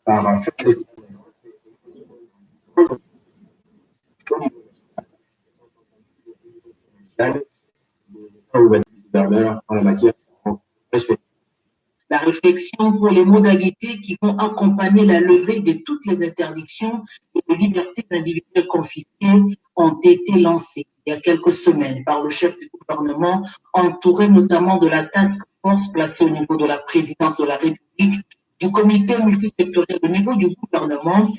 par faire les en matière respective. La réflexion pour les modalités qui vont accompagner la levée de toutes les interdictions et les libertés individuelles confisquées ont été lancées il y a quelques semaines par le chef du gouvernement, entouré notamment de la task force placée au niveau de la présidence de la République, du comité multisectoriel au niveau du gouvernement,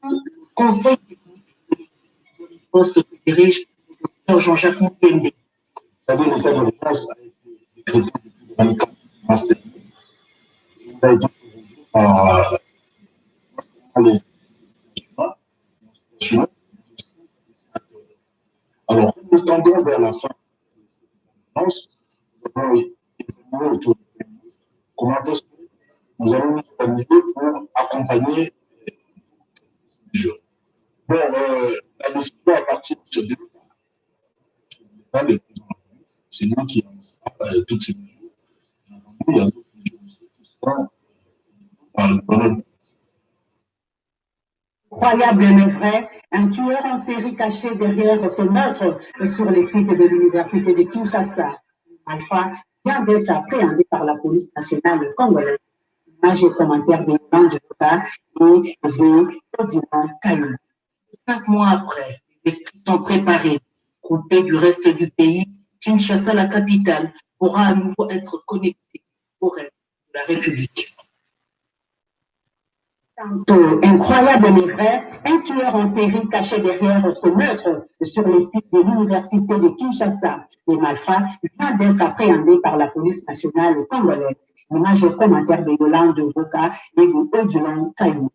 le conseil technique de poste que dirige le docteur Jean-Jacques Moukémbé. Vous savez, l'état d'urgence a été décrété depuis 24 mars dernier. Il a été prorogé par les chinois. Alors, nous tendons vers la fin de cette conférence. Nous avons examiné autour du ministre comment est-ce que nous allons nous organiser pour accompagner les jeunes. Bon, la décision à partir de ce départ, le président, c'est nous qui avons toutes ces mesures. Il y a d'autres mesures qui sont par le gouvernement. Incroyable mais vrai, un tueur en série caché derrière ce meurtre sur les sites de l'université de Kinshasa. Alpha vient d'être appréhendé par la police nationale congolaise. Image et commentaires de Yvan Djoka et de Odilon Kayou. 5 mois après, les esprits sont préparés. Coupés du reste du pays, Kinshasa, la capitale, pourra à nouveau être connectée au reste de la République. Tantôt incroyable mais vrai, un tueur en série caché derrière ce meurtre sur les sites de l'université de Kinshasa. Les malfrats vient d'être appréhendé par la police nationale congolaise. Image et commentaires de Yolande Voka et de Odilon Kayou.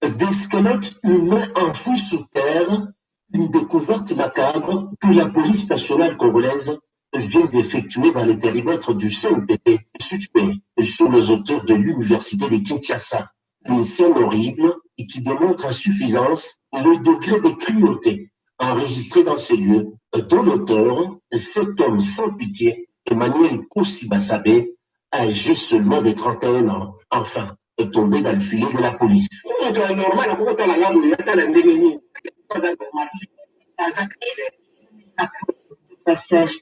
Des squelettes humains enfouis sous terre, une découverte macabre que la police nationale congolaise vient d'effectuer dans les périmètres du CNPP situé sur les hauteurs de l'université de Kinshasa. Une scène horrible et qui démontre à suffisance le degré de cruauté enregistré dans ces lieux, dont l'auteur, cet homme sans pitié, Emmanuel Koussibasabé, âgé seulement de 31 ans, enfin, est tombé dans le filet de la police. Passage.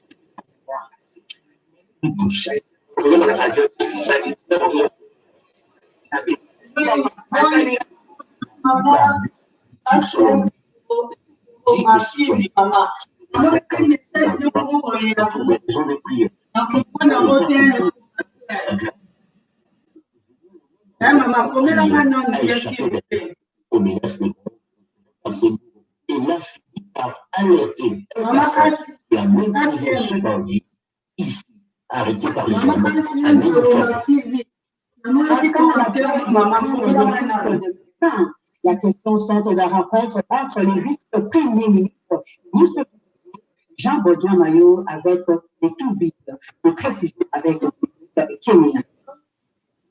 Il a fini par alerter un passage et a maîtrisé ce bandit ici, arrêté par les gendarmes à Ménéfort. La question centre de la rencontre entre les vice-premiers ministres, Jean Baudouin Maillot avec les Toubites, de précision avec Kenya.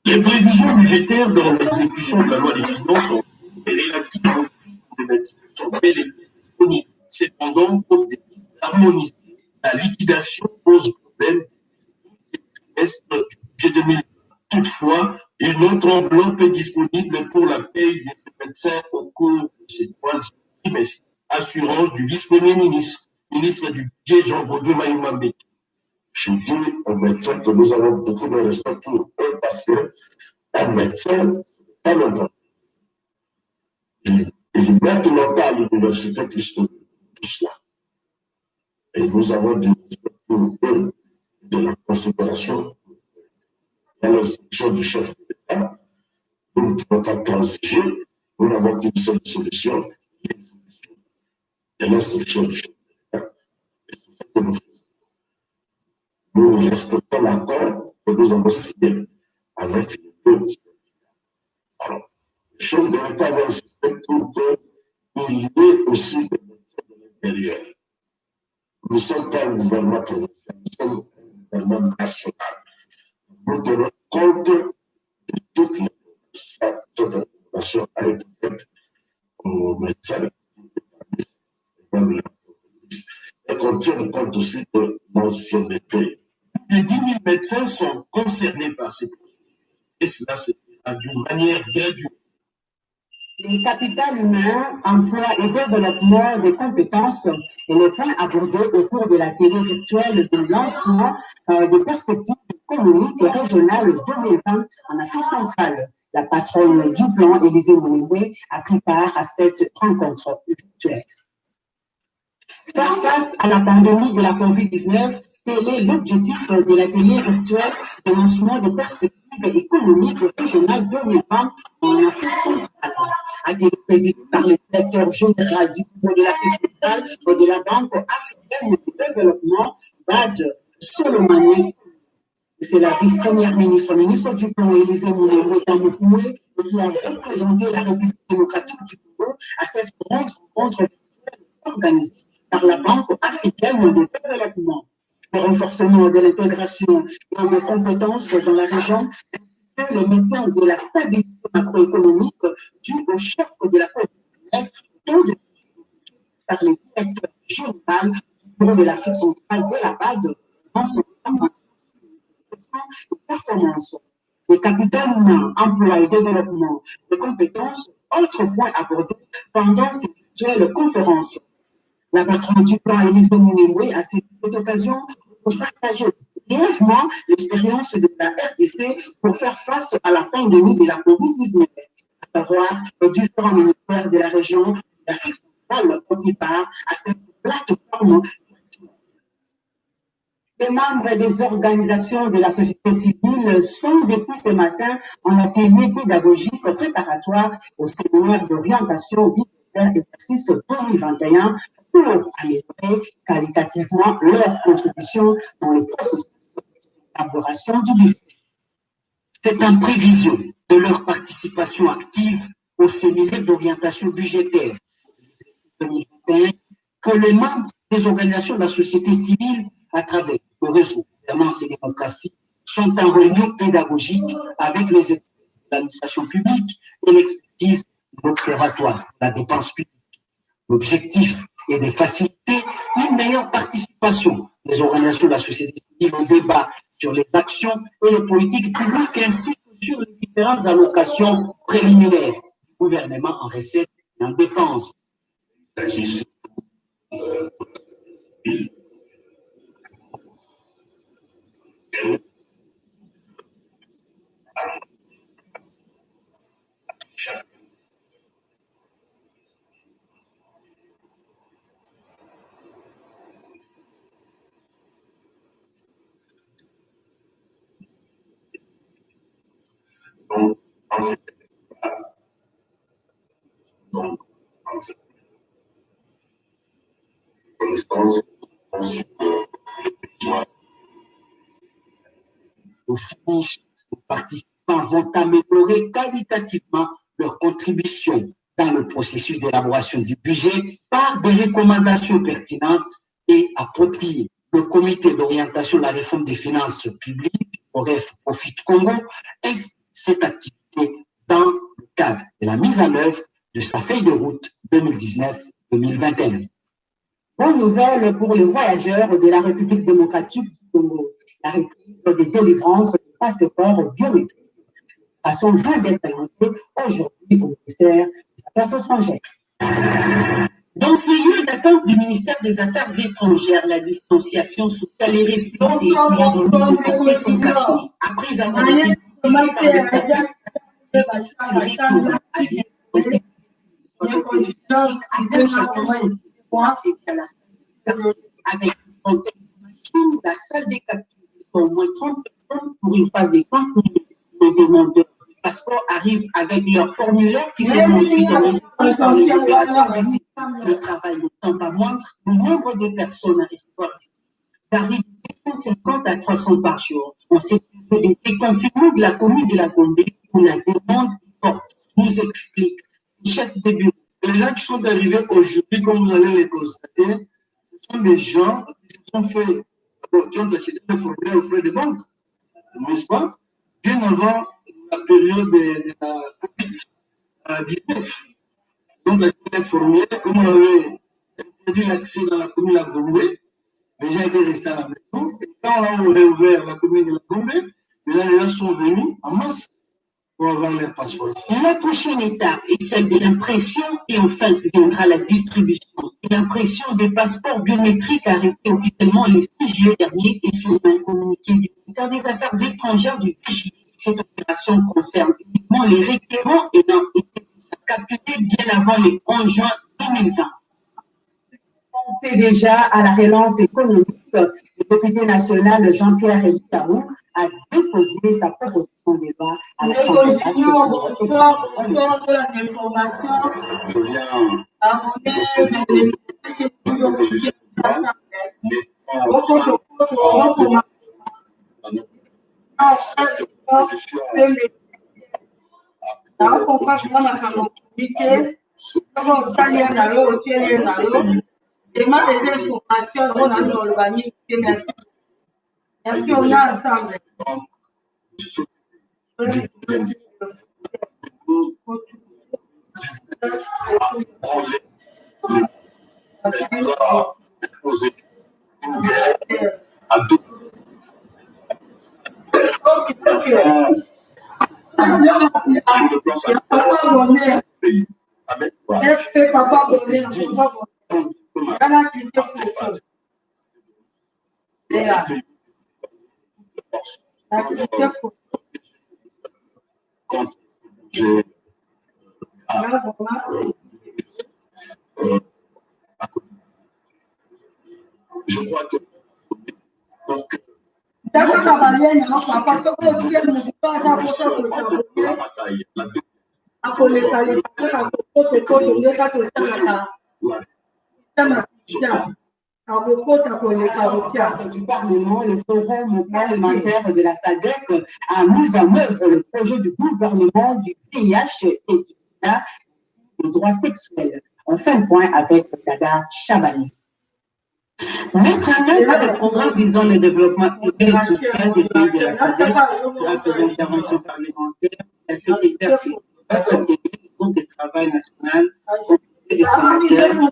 Les prévisions budgétaires dans l'exécution de la loi des finances relatives aux médecins sont bel et bien disponibles. Cependant, faute des pistes d'harmoniser, la liquidation pose problème du trimestre du budget 2020. Toutefois, une autre enveloppe est disponible pour la paye des médecins au cours de ces 3 trimestres. Assurance du vice-premier ministre, ministre du budget Jean Baudouin Maillot. Je dis aux médecins que nous avons beaucoup de respect pour eux parce qu'un médecin, pas longtemps. Ils mettent longtemps à l'université plus que tout cela. Et nous avons du respect pour eux, de la considération. Dans l'instruction du chef de l'État, nous ne pouvons pas transiger, nous n'avons qu'une seule solution, l'exécution de l'instruction du chef de l'État. Et c'est ça que nous faisons. Nous respectons l'accord que nous avons signé avec les deux syndicats. Alors, le chef de l'État va insister pour qu'il y ait aussi des médecins de l'intérieur. Nous ne sommes pas un gouvernement provincial, nous sommes un gouvernement national. Nous tenons compte de toutes les cette recommandation a été faite aux médecins et même l'entreprise. Elle contient compte aussi de l'ancienneté. Les 10 000 médecins sont concernés par ces processus. Et cela se fait d'une manière graduelle. Les capital humain, emploi et développement des compétences et les points abordés au cours de la télé virtuelle de lancement des perspectives économiques régionales 2020 en Afrique centrale. La patronne du plan, Élisée Mouloué, a pris part à cette rencontre virtuelle. Faire face à la pandémie de la COVID-19, tel est l'objectif de la télé virtuelle de lancement des perspectives économiques régionales 2020 en Afrique centrale. A été présidée par le directeur général du bureau de l'Afrique centrale et de la Banque africaine de développement, Bad Solomani. C'est la vice-première ministre, ministre du plan, Élisée Mouloué, qui a représenté la République démocratique du Congo à cette rencontre organisée par la Banque africaine de développement. Le renforcement de l'intégration et des compétences dans la région, le maintien de la stabilité macroéconomique due au choc de la COVID-19, dont par les directeurs généraux du bureau de l'Afrique centrale de la BAD dans son performance. Le capital humain, emploi et développement des compétences, autre point abordé pendant cette virtuelle conférence. La patronne du plan, Élisée Mouloué, a saisi cette occasion pour partager brièvement l'expérience de la RDC pour faire face à la pandémie de la COVID-19, à savoir les différents ministères de la région de l'Afrique centrale ont pris part à cette plateforme. Les membres des organisations de la société civile sont depuis ce matin en atelier pédagogique préparatoire au séminaire d'orientation budgétaire exercice 2021 pour améliorer qualitativement leur contribution dans le processus d'élaboration du budget. C'est en prévision de leur participation active au séminaire d'orientation budgétaire 2021 que les membres des organisations de la société civile, à travers le réseau Gouvernance et démocratie, sont en réunion pédagogique avec les experts de l'administration publique et l'expertise de l'Observatoire de la dépense publique. L'objectif est de faciliter une meilleure participation des organisations de la société civile au débat sur les actions et les politiques publiques ainsi que sur les différentes allocations préliminaires du gouvernement en recettes et en dépenses. Au finish, les participants vont améliorer qualitativement leur contribution dans le processus d'élaboration du budget par des recommandations pertinentes et appropriées. Le comité d'orientation de la réforme des finances publiques, OREF Profit Congo, inscrit cette activité dans le cadre de la mise en œuvre de sa feuille de route 2019-2021. Bonne nouvelle pour les voyageurs de la République démocratique du Congo. La reprise des délivrances de passeports biométriques façon d'être lancée aujourd'hui au ministère des Affaires étrangères. Dans ces lieux d'attente du ministère des Affaires étrangères, la distanciation sociale est respectée et les libertés sont cachées. Après avoir été par des services avec la salle des captures au moins 30 personnes pour une phase de 5 minutes. Les demandeurs de passeport arrivent avec leur formulaire qui seront ensuite enregistrés par les opérateurs des sites. Le travail ne tend pas moindre. Le nombre de personnes à recevoir varie de 250 à 300 par jour. On sait que les déconfinements de la commune de la Gombe où la demande est forte nous explique. Chef de bureau. Les gens qui sont arrivés aujourd'hui, comme vous allez les constater, ce sont des gens qui se sont fait, qui ont acheté des formulaires auprès des banques, n'est-ce pas? Bien avant la période de la COVID-19. Donc, acheter des formulaires, comme on avait perdu l'accès dans la commune de la Gombe, les gens étaient restés à la maison. Et quand on a réouvert la commune de la Gombe, les gens sont venus en masse. pour avoir leur passeport. La prochaine étape est celle de l'impression et enfin viendra la distribution. L'impression des passeports biométriques arrêtés officiellement le 6 juillet dernier et sur un communiqué du ministère des Affaires étrangères du 10 juillet. Cette opération concerne uniquement les requérants ayant été capturés bien avant le 11 juin 2020. Pensez déjà à la relance économique. Le député national Jean-Pierre Elitaou a déposé sa proposition de loi à la Chambre nationale. Bonsoir pour l'information. Je viens À mon avis, merci, on est ensemble. Je crois que du Parlement, le Forum parlementaire de la SADC a mis en œuvre le projet du gouvernement du VIH et du SIDA, des droits sexuels. On fait un point avec Dada Chabani. Mettre en œuvre des programmes visant le développement humain et social des pays de la SADC grâce aux interventions parlementaires à cet exercice va s'intégrer le groupe de travail national composé des sénateurs,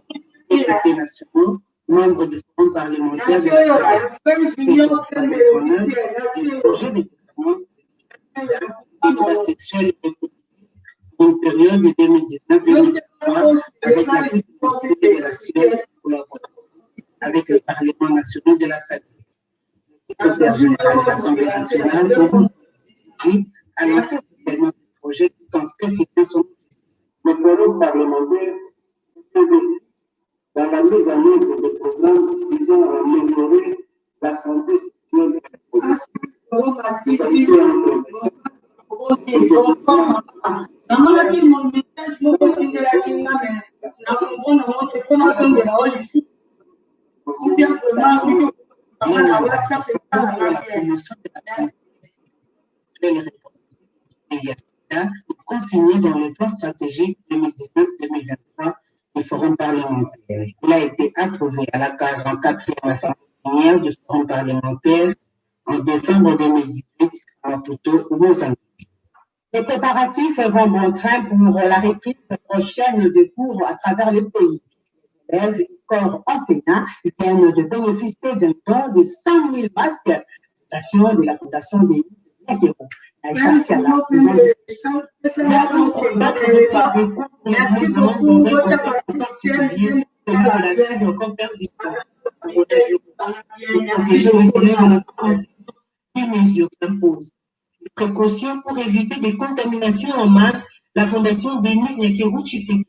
députés nationaux, membres du forum parlementaire de la SADC. Le projet de gouvernance des droits sexuels et reproductifs pour une période de 2019-2023 avec l'appui du Conseil de la Suède pour la avec les parlements nationaux de la SADC. Le secrétaire général de l'Assemblée nationale annonce officiellement ce projet tout en spécifiant son le forum parlementaire investit dans la mise en œuvre de programmes visant à améliorer la santé sexuelle et la promotion de la santé consigné dans le plan stratégique 2019-2023 du Forum parlementaire. Il a été approuvé à la 44e assemblée du Forum parlementaire en décembre 2018 à Maputo, au Mozambique. Les préparatifs vont bon train pour la reprise prochaine de cours à travers le pays. Les élèves et corps enseignants viennent de bénéficier d'un don de 100 000 masques de la Fondation des Niakero. Merci beaucoup. Dans un contexte particulier, celui de la crise encore persistante. Des mesures s'imposent. Les précautions pour éviter des contaminations en masse, la Fondation Denise Niakero Tshisekedi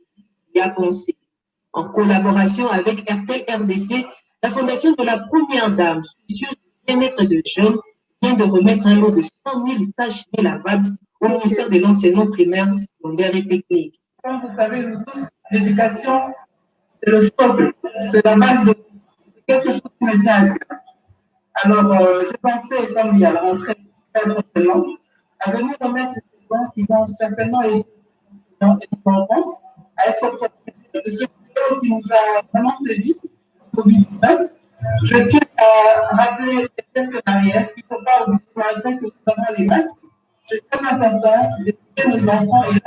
y a pensé. En collaboration avec RTL RDC, la Fondation de la Première Dame, soucieuse du bien-être de jeunes, vient de remettre un lot de 100 000 tâches lavables au ministère de l'enseignement primaire, secondaire et technique. Comme vous savez, nous tous, l'éducation, c'est le socle, c'est la base de quelque chose qui me tient à cœur. Alors, je pensais, comme il y a la rentrée prochainement, à venir remettre ces dons qui vont certainement aider les enfants à être protégés de ce virus qui nous a vraiment sévi, Covid-19. Je tiens à rappeler les tests barrières. Il ne faut pas oublier malgré que nous avons les masques. C'est très important d'éduquer nos enfants et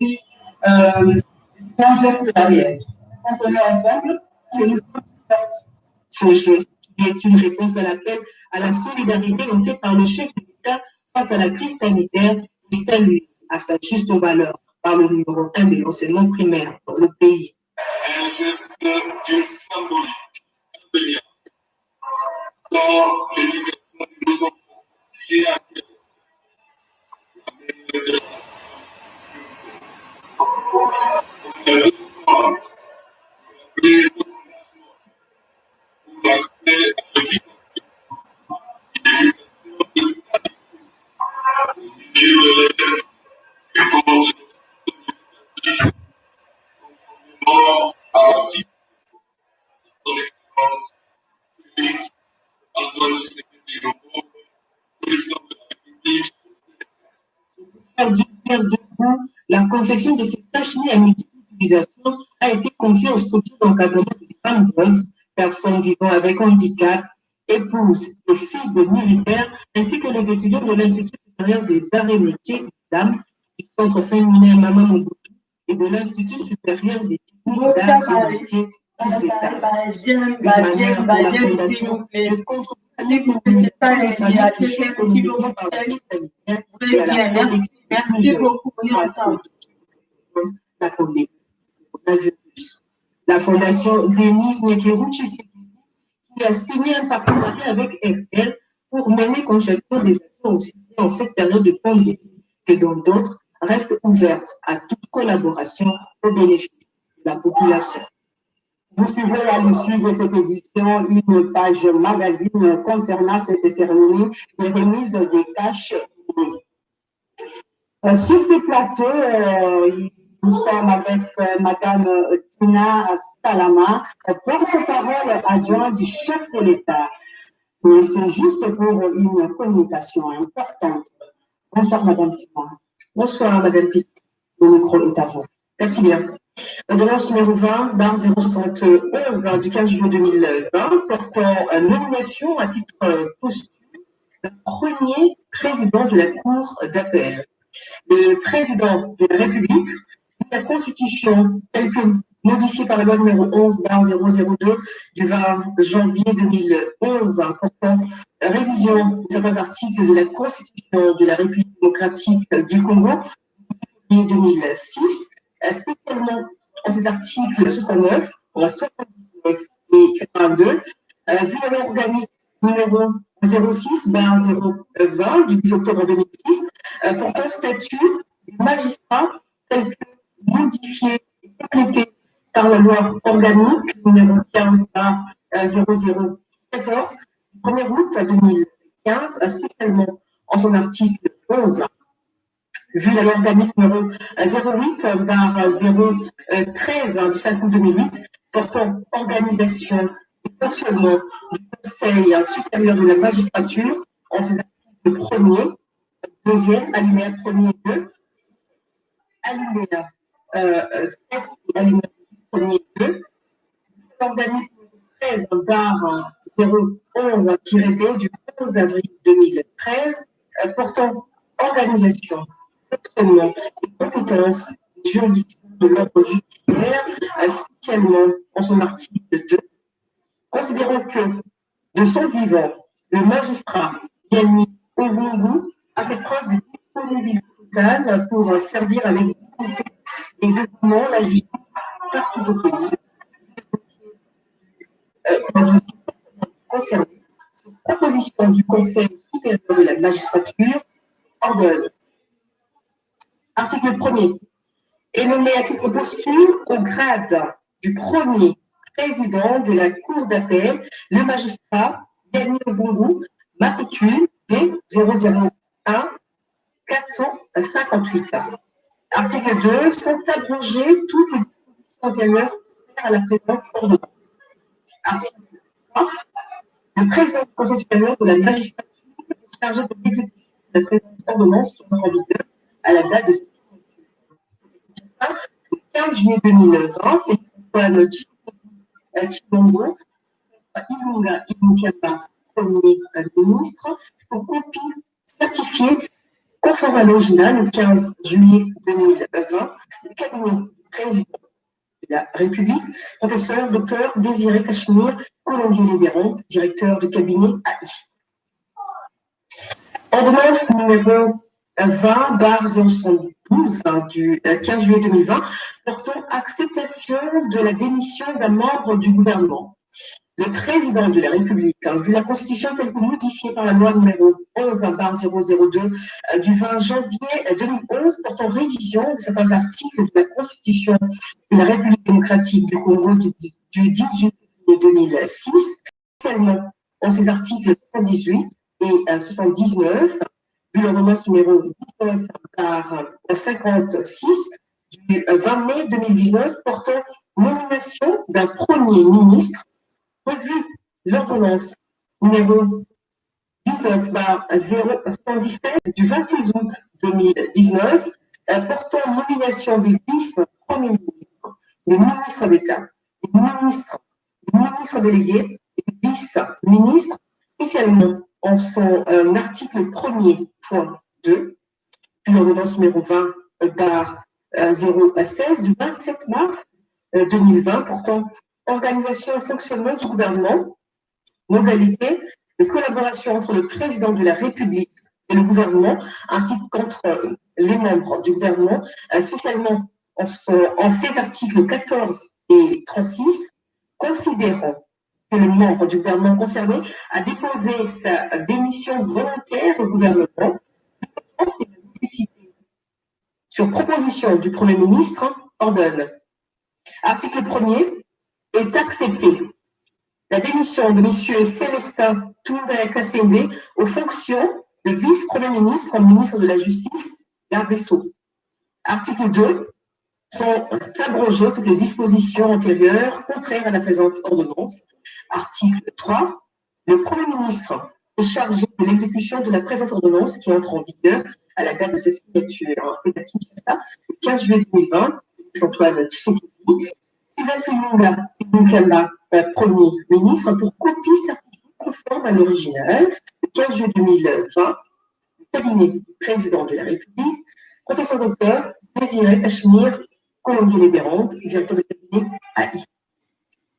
aussi un geste barrière. Quand on est ensemble, que nous sommes forts. Ce geste qui est une réponse à l'appel à la solidarité lancé par le chef de l'État face à la crise sanitaire, salué à sa juste valeur par le numéro 1 de l'enseignement primaire dans le pays. Un geste d'une symbolique indéniable dans l'éducation de nos enfants, qui est à cœur de l'accès à l'éducation à la vie de son excellence Félix Antoine Tshisekedi Tshilombo, président de la République. La confection de ces cache-nez à multiple utilisation a été confiée aux structures d'encadrement des femmes veuves, personnes vivant avec handicap, épouses et filles de militaires, ainsi que les étudiants de l'Institut supérieur des arts et métiers d'Islam, du Centre féminin Maman Mobutu et de l'Institut supérieur des techniques d'arts et métiers d'Iseta. Une manière pour la Fondation de contribuer à l'économie des familles touchées économiquement par la crise sanitaire et à la protection Merci beaucoup. la pandémie. La Fondation Denise Nyekeru Tshisekedi qui a signé un partenariat avec RTL pour mener concrètement des actions aussi bien en cette période de pandémie que dans d'autres, reste ouverte à toute collaboration au bénéfice de la population. Vous suivrez à l'issue de cette édition une page magazine concernant cette cérémonie de remise des caches. Sur ce plateau, nous sommes avec Madame Tina Salama, porte-parole adjointe du chef de l'État. Mais c'est juste pour une communication importante. Bonsoir Madame Tina. Bonsoir Madame Pitt. Le micro est à vous. Merci bien. Ordonnance numéro 20, barre 071 du 15 juillet 2020, portant nomination à titre posthume d'un premier président de la Cour d'appel. Le président de la République, la Constitution telle que modifiée par la loi numéro 11, barre 002 du 20 janvier 2011, portant révision de certains articles de la Constitution de la République démocratique du Congo, 2006, spécialement en ces articles 69, 79 et 82, vu la loi organique numéro 06, 020 du 10 octobre 2006, portant statut des magistrats tel que modifié et complété par la loi organique numéro 15, 0014, du 1er août 2015, spécialement en son article 11. Vu la loi organique numéro 08 013 du 5 août 2008 portant organisation et fonctionnement du Conseil supérieur de la magistrature en ses articles 1er, 2e, alinéa 1er et 2, alinéa 7 et alinéa 1er et 2, l'organique numéro 13 011-B du 11 avril 2013 portant organisation, fonctionnement et compétences des juridictions de l'ordre judiciaire, spécialement en son article 2, considérant que, de son vivant, le magistrat Yannick Ovungu a fait preuve de disponibilité totale pour servir avec dignité et dévouement la justice partout au pays. Le dossier concerné, sur proposition du Conseil supérieur de la magistrature, ordonne. Article 1er. Est nommé à titre posthume au grade du premier président de la Cour d'appel, le magistrat Yannick Ovungu, matricule D001 458. Article 2. Sont abrogées toutes les dispositions antérieures à la présente ordonnance. Article 3. Le président du Conseil supérieur de la magistrature est chargé de l'exécution de la présente ordonnance qui entre en vigueur à la date de cette signature. Le 15 juillet 2020, Félix Antoine Tshilombo, Ilunga Ilukamba, premier ministre, pour copie certifiée conforme à l'original le 15 juillet 2020, le cabinet du président de la République, professeur Dr Désiré Cachemire, Colombier-Libérante, directeur de cabinet AI. Ordonnance numéro 20/012 du 15 juillet 2020 portant acceptation de la démission d'un membre du gouvernement. Le président de la République, vu la Constitution telle que modifiée par la loi numéro 11/002 du 20 janvier 2011 portant révision de certains articles de la Constitution de la République démocratique du Congo du 18 juillet 2006, spécialement en ces articles 78 et 79, vu l'ordonnance numéro 19/56 du 20 mai 2019 portant nomination d'un Premier ministre, revu l'ordonnance numéro 19/077 du 26 août 2019 portant nomination des vice-premiers ministres, des ministres d'État, des ministres délégués et des vice-ministres, spécialement en son article 1er, point 2, puis l'ordonnance numéro 20/016 du 27 mars 2020 portant organisation et fonctionnement du gouvernement, modalités de collaboration entre le président de la République et le gouvernement, ainsi qu'entre les membres du gouvernement, spécialement en ces articles 14 et 36, considérant que le membre du gouvernement concerné a déposé sa démission volontaire au gouvernement, c'est la nécessité, sur proposition du Premier ministre, ordonne. Article 1er, est accepté la démission de M. Célestin Toundé Kassende aux fonctions de vice-premier ministre en ministre de la Justice, garde des Sceaux. Article 2, sont abrogées toutes les dispositions antérieures contraires à la présente ordonnance. Article 3, le Premier ministre est chargé de l'exécution de la présente ordonnance qui entre en vigueur à la date de sa signature. Fait à Kinshasa, le 15 juillet 2020, Antoine Tshisekedi, Sylvestre Ilunga, Premier ministre, pour copie certifiée conforme à l'original, le 15 juillet 2020, le cabinet du président de la République, professeur docteur Désiré Cachemire, Colombier-Libérante, directeur de cabinet AI.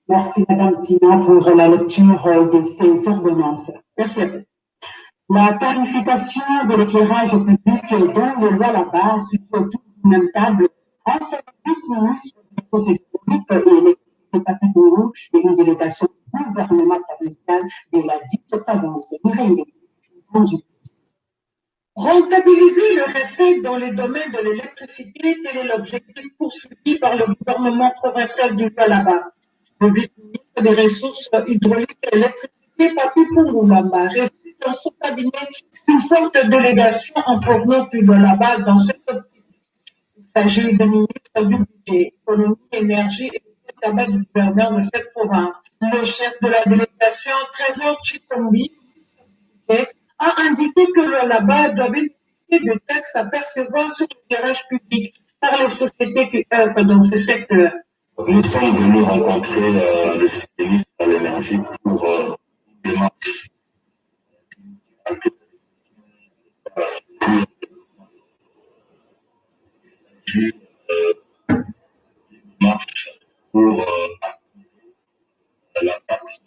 Merci Madame Tina pour la lecture de ces ordonnances. Merci à vous. La tarification de l'éclairage public dont le loi la base autour d'une même table entre le vice-ministre des Ressources publiques et l'électricité Papi Kourou et une délégation du gouvernement provincial de la dite province. Rentabiliser le recette dans les domaines de l'électricité, tel est l'objectif poursuivi par le gouvernement provincial du Lualaba. Le vice-ministre des Ressources hydrauliques et électricité, Papi Kourou-Lamba, reçut dans son cabinet une forte délégation en provenance du Lualaba dans cette optique. Il s'agit des ministres du budget, économie, énergie et du tabac du gouverneur de cette province. Le chef de la délégation, Trésor Chikombi, a indiqué que le Lualaba doit bénéficier de taxes à percevoir sur l'éclairage public par les sociétés qui œuvrent dans ce secteur. Nous sommes venus rencontrer le ministre de l'énergie pour une démarche pour la taxe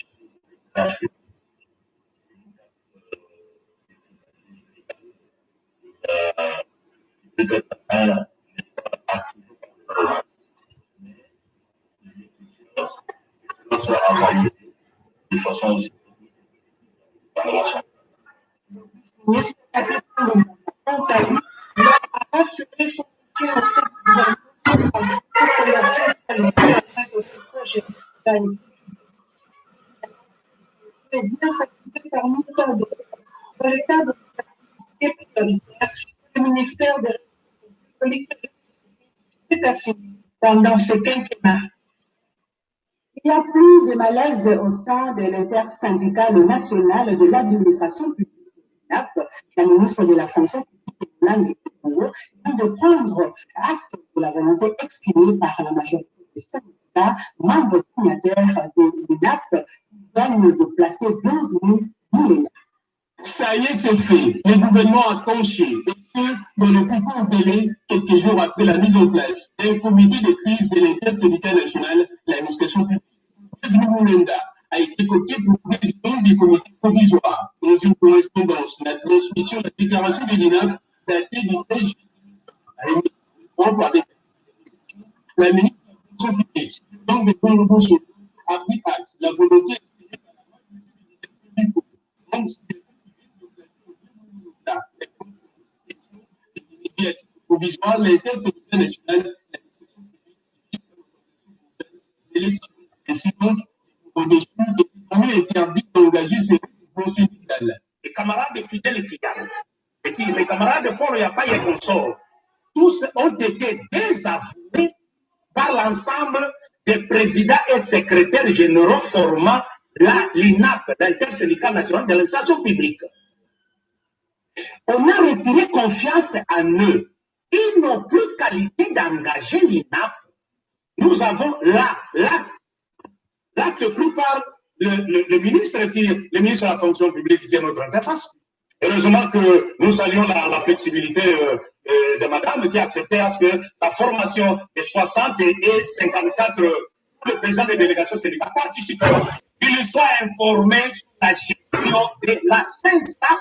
de façon aussi Le ministre a assuré son soutien au fait du gouvernement pour l'action afin de ce projet. C'est bien s'activer parmi tant d'autres. Dans les cadres de l'activité prioritaire, le ministère des Ressources hydrauliques est assigné pendant ce quinquennat. Il y a plus de malaise au sein de l'intersyndicale nationale de l'administration publique. La ministre de la fonction publique de l'Inde et du Congo vient de prendre acte de la volonté exprimée par la majorité des syndicats, membres signataires de l'UNAP, qui viennent de placer bienvenue l'UNAP. Ça y est, c'est fait. Le gouvernement a tranché, et ce, dans le plus court délai, quelques jours après la mise en place d'un comité de crise de l'intersyndicat national, l'administration publique. Mulenda a été coopté pour président du comité provisoire. Dans une correspondance, la transmission de la déclaration de l'INAP daté du 13 juillet 2020, la ministre de la fonction publique, donc de Bongo a pris acte la volonté exprimée par la majorité du donc c'est provisoire, l'Inter syndical national, la discussion publique des élections. Ainsi donc, on est désormais interdit d'engager ces groupes syndicales. Les camarades fidèles qui gardent, les camarades de Paul Yapa et consorts, tous ont été désavoués par l'ensemble des présidents et secrétaires généraux formant l'INAP, l'Intersyndical national de l'administration publique. On a retiré confiance en eux. Ils n'ont plus qualité d'engager l'INAP. Nous avons l'acte pris par le ministre de la fonction publique qui est notre interface. Heureusement que nous saluons la flexibilité de madame qui a accepté à ce que la formation des 60 et 54 le président des délégations syndicales participe, qu'il soit informé sur la gestion de la SENSAP.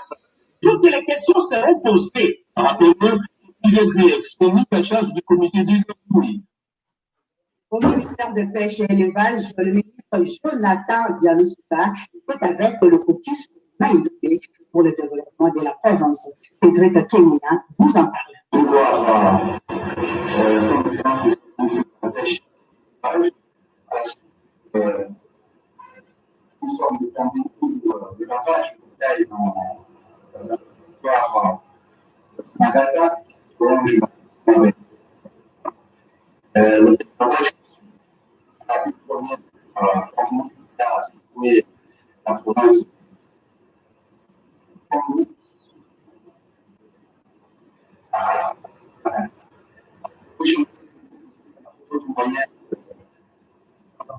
Toutes les questions seront posées. Rappelez-vous, c'est mis à charge du comité des employés. Au ministère de Pêche et Élevage, le ministre Jonathan Dialouska était avec le caucus Maïdoué pour le développement de la province. Cédric Kémina vous en parle. Pouvoir son excellence du ministre de la Pêche nous sommes dans de lavage de bouteilles dans le territoire Magada, le lavage la plus première à situer la province du Congo. Aujourd'hui, notre moyen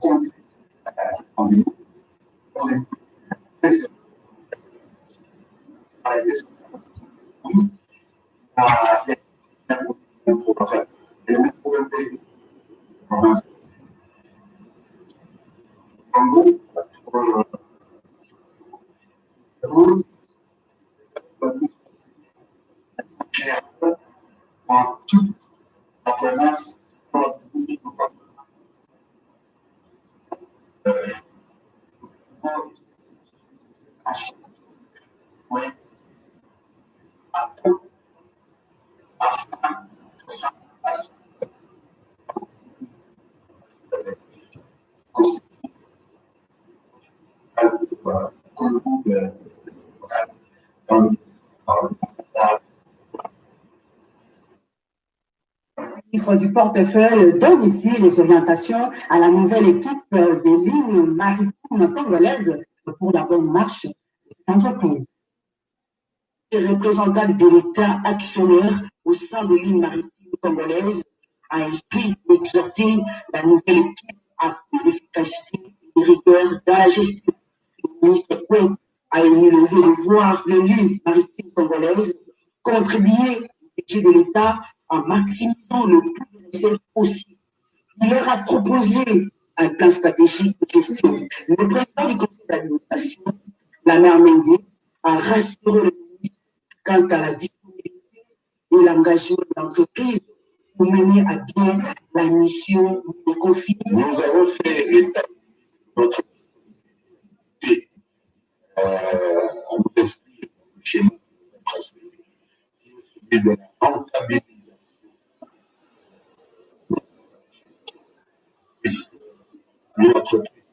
contre cette pandémie, on est très en toute la province Ministre du portefeuille donne ici les orientations à la nouvelle équipe des lignes maritimes congolaises pour la bonne marche de l'entreprise. Les représentants de l'État actionnaire au sein de lignes maritimes congolaises a instruit et exhorté la nouvelle équipe à plus d'efficacité et de rigueur dans la gestion. Le ministre Kouet a émis le vœu de voir les lignes maritimes congolaises contribuer au budget de l'État en maximisant le plus de recettes possible. Il leur a proposé un plan stratégique de gestion. Le président du conseil d'administration, la maire Mendy, a rassuré le ministre quant à la disponibilité et l'engagement de l'entreprise pour mener à bien la mission des conflits. Nous avons fait état de notre disponibilité en esprit chez nous, principe, qui est celui de la rentabilisation de l'entreprise